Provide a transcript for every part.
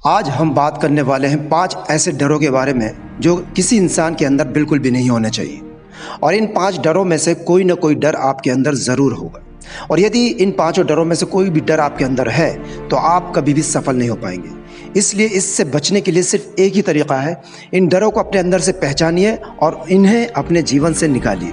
आज हम बात करने वाले हैं 5 ऐसे डरों के बारे में जो किसी इंसान के अंदर बिल्कुल भी नहीं होने चाहिए। और इन 5 डरों में से कोई ना कोई डर आपके अंदर ज़रूर होगा। और यदि इन 5 डरों में से कोई भी डर आपके अंदर है तो आप कभी भी सफल नहीं हो पाएंगे। इसलिए इससे बचने के लिए सिर्फ एक ही तरीका है, इन डरों को अपने अंदर से पहचानिए और इन्हें अपने जीवन से निकालिए।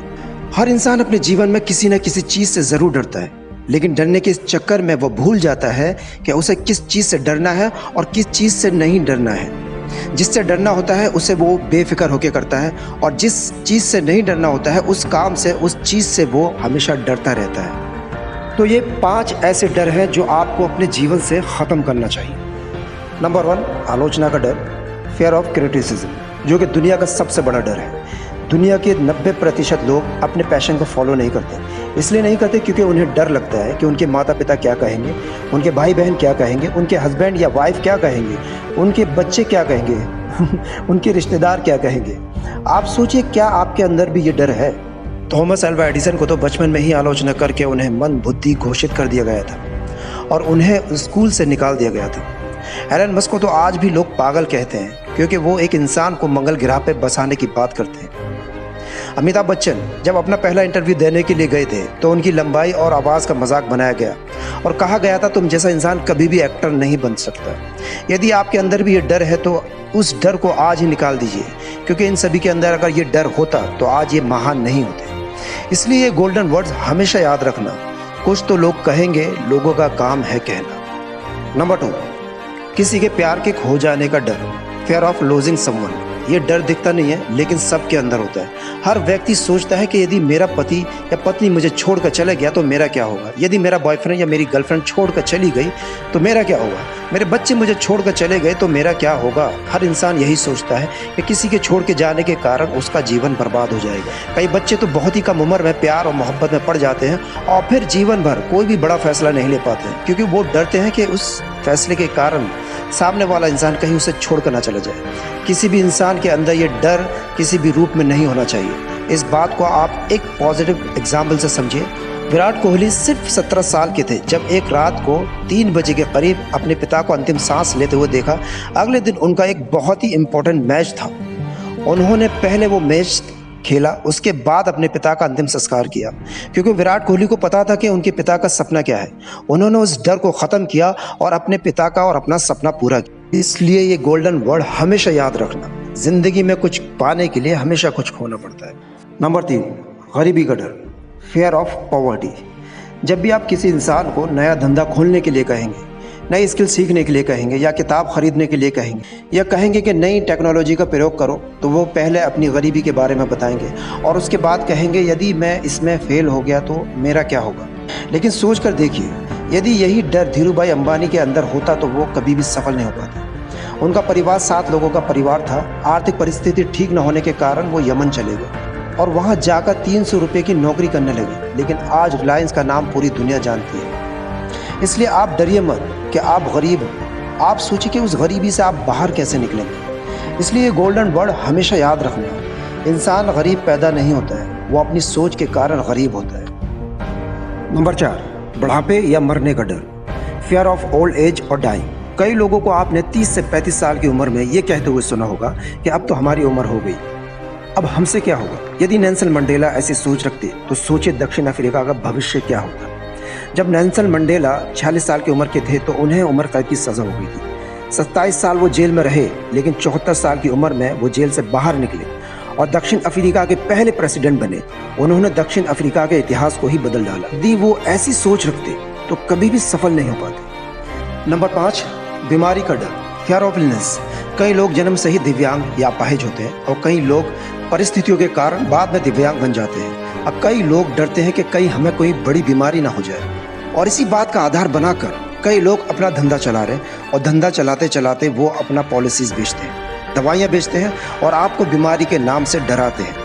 हर इंसान अपने जीवन में किसी न किसी चीज़ से ज़रूर डरता है, लेकिन डरने के चक्कर में वो भूल जाता है कि उसे किस चीज़ से डरना है और किस चीज़ से नहीं डरना है। जिससे डरना होता है उसे वो बेफिक्र होकर करता है, और जिस चीज़ से नहीं डरना होता है उस काम से, उस चीज़ से वो हमेशा डरता रहता है। तो ये 5 ऐसे डर हैं जो आपको अपने जीवन से ख़त्म करना चाहिए। नंबर 1, आलोचना का डर, फियर ऑफ क्रिटिसिज्म, जो कि दुनिया का सबसे बड़ा डर है। दुनिया के 90% लोग अपने पैशन को फॉलो नहीं करते। इसलिए नहीं करते क्योंकि उन्हें डर लगता है कि उनके माता पिता क्या कहेंगे, उनके भाई बहन क्या कहेंगे, उनके हस्बैंड या वाइफ क्या कहेंगे, उनके बच्चे क्या कहेंगे उनके रिश्तेदार क्या कहेंगे। आप सोचिए, क्या आपके अंदर भी ये डर है? थॉमस अल्वा एडिसन को तो बचपन में ही आलोचना करके उन्हें मंद बुद्धि घोषित कर दिया गया था और उन्हें स्कूल से निकाल दिया गया था। एलन मस्क को तो आज भी लोग पागल कहते हैं क्योंकि वो एक इंसान को मंगल ग्रह पे बसाने की बात करते हैं। अमिताभ बच्चन जब अपना पहला इंटरव्यू देने के लिए गए थे तो उनकी लंबाई और आवाज़ का मजाक बनाया गया और कहा गया था, तुम जैसा इंसान कभी भी एक्टर नहीं बन सकता। यदि आपके अंदर भी ये डर है तो उस डर को आज ही निकाल दीजिए, क्योंकि इन सभी के अंदर अगर ये डर होता तो आज ये महान नहीं होते। इसलिए ये गोल्डन वर्ड्स हमेशा याद रखना, कुछ तो लोग कहेंगे, लोगों का काम है कहना। नंबर 2, किसी के प्यार के खो जाने का डर, फेयर ऑफ लूजिंग समवन। ये डर दिखता नहीं है लेकिन सबके अंदर होता है। हर व्यक्ति सोचता है कि यदि मेरा पति या पत्नी मुझे छोड़कर चले गया तो मेरा क्या होगा, यदि मेरा बॉयफ्रेंड या मेरी गर्लफ्रेंड छोड़कर चली गई तो मेरा क्या होगा, मेरे बच्चे मुझे छोड़कर चले गए तो मेरा क्या होगा। हर इंसान यही सोचता है कि किसी के छोड़ के जाने के कारण उसका जीवन बर्बाद हो जाएगा। कई बच्चे तो बहुत ही कम उम्र में प्यार और मोहब्बत में पड़ जाते हैं और फिर जीवन भर कोई भी बड़ा फैसला नहीं ले पाते, क्योंकि वो डरते हैं कि उस फैसले के कारण सामने वाला इंसान कहीं उसे छोड़कर ना चला जाए। किसी भी इंसान के अंदर ये डर किसी भी रूप में नहीं होना चाहिए। इस बात को आप एक पॉजिटिव एग्जाम्पल से समझिए। विराट कोहली सिर्फ 17 साल के थे जब एक रात को 3 बजे के करीब अपने पिता को अंतिम सांस लेते हुए देखा। अगले दिन उनका एक बहुत ही इम्पोर्टेंट मैच था। उन्होंने पहले वो मैच खेला, उसके बाद अपने पिता का अंतिम संस्कार किया, क्योंकि विराट कोहली को पता था कि उनके पिता का सपना क्या है। उन्होंने उस डर को ख़त्म किया और अपने पिता का और अपना सपना पूरा किया। इसलिए ये गोल्डन वर्ड हमेशा याद रखना, ज़िंदगी में कुछ पाने के लिए हमेशा कुछ खोना पड़ता है। नंबर 3, गरीबी का डर, फेयर ऑफ पॉवर्टी। जब भी आप किसी इंसान को नया धंधा खोलने के लिए कहेंगे, नई स्किल सीखने के लिए कहेंगे, या किताब खरीदने के लिए कहेंगे, या कहेंगे कि नई टेक्नोलॉजी का प्रयोग करो, तो वो पहले अपनी गरीबी के बारे में बताएंगे और उसके बाद कहेंगे, यदि मैं इसमें फेल हो गया तो मेरा क्या होगा। लेकिन सोच कर देखिए, यदि यही डर धीरू भाई अंबानी के अंदर होता तो वो कभी भी सफल नहीं हो पाते। उनका परिवार 7 लोगों का परिवार था। आर्थिक परिस्थिति ठीक न होने के कारण वो यमन चले गए और वहाँ जाकर 300 रुपये की नौकरी करने लगे। लेकिन आज रिलायंस का नाम पूरी दुनिया जानती है। इसलिए आप डरिए मत कि आप गरीब हो, आप सोचिए कि उस गरीबी से आप बाहर कैसे निकलेंगे। इसलिए गोल्डन वर्ड हमेशा याद रखना, इंसान गरीब पैदा नहीं होता है, वो अपनी सोच के कारण गरीब होता है। नंबर 4, बुढ़ापे या मरने का डर, फियर ऑफ ओल्ड एज और डाइंग। कई लोगों को आपने 30 से 35 साल की उम्र में ये कहते हुए सुना होगा कि अब तो हमारी उम्र हो गई, अब हमसे क्या होगा। यदि नेल्सन मंडेला ऐसी सोच रखते तो सोचिए दक्षिण अफ्रीका का भविष्य क्या होगा। जब नेल्सन मंडेला 46 साल की उम्र के थे तो उन्हें उम्र कैद की सज़ा हो गई थी। 27 साल वो जेल में रहे, लेकिन 74 साल की उम्र में वो जेल से बाहर निकले और दक्षिण अफ्रीका के पहले प्रेसिडेंट बने। उन्होंने दक्षिण अफ्रीका के इतिहास को ही बदल डाला। यदि वो ऐसी सोच रखते तो कभी भी सफल नहीं हो पाते। नंबर 5, बीमारी का डर, फियर ऑफ इलनेस। कई लोग जन्म से ही दिव्यांग या अपाहिज होते हैं और कई लोग परिस्थितियों के कारण बाद में दिव्यांग बन जाते हैं। अब कई लोग डरते हैं कि कहीं हमें कोई बड़ी बीमारी ना हो जाए, और इसी बात का आधार बनाकर कई लोग अपना धंधा चला रहे हैं और धंधा चलाते चलाते वो अपना पॉलिसीज़ बेचते हैं, दवाइयाँ बेचते हैं और आपको बीमारी के नाम से डराते हैं।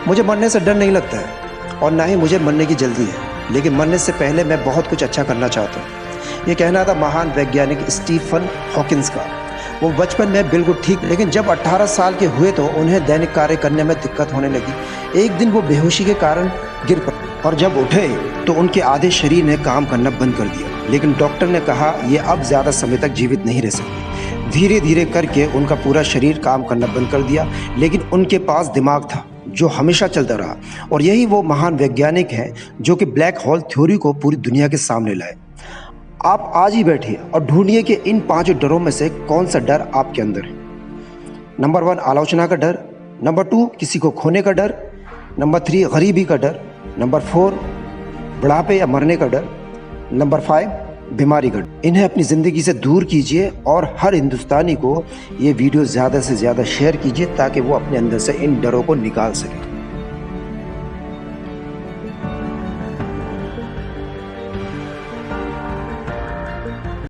मुझे मरने से डर नहीं लगता है और ना ही मुझे मरने की जल्दी है, लेकिन मरने से पहले मैं बहुत कुछ अच्छा करना चाहता हूँ। ये कहना था महान वैज्ञानिक स्टीफन हॉकिंस का। वो बचपन में बिल्कुल ठीक, लेकिन जब 18 साल के हुए तो उन्हें दैनिक कार्य करने में दिक्कत होने लगी। एक दिन वो बेहोशी के कारण गिर पड़े और जब उठे तो उनके आधे शरीर ने काम करना बंद कर दिया। लेकिन डॉक्टर ने कहा ये अब ज़्यादा समय तक जीवित नहीं रह सकते। धीरे धीरे करके उनका पूरा शरीर काम करना बंद कर दिया, लेकिन उनके पास दिमाग था जो हमेशा चलता रहा। और यही वो महान वैज्ञानिक हैं जो कि ब्लैक होल थ्योरी को पूरी दुनिया के सामने लाए। आप आज ही बैठिए और ढूंढिए कि इन 5 डरों में से कौन सा डर आपके अंदर है। नंबर 1 आलोचना का डर, नंबर 2 किसी को खोने का डर, नंबर 3 गरीबी का डर, नंबर 4 बुढ़ापे या मरने का डर, नंबर 5 बीमारी का डर। इन्हें अपनी ज़िंदगी से दूर कीजिए और हर हिंदुस्तानी को ये वीडियो ज़्यादा से ज़्यादा शेयर कीजिए ताकि वो अपने अंदर से इन डरों को निकाल सके।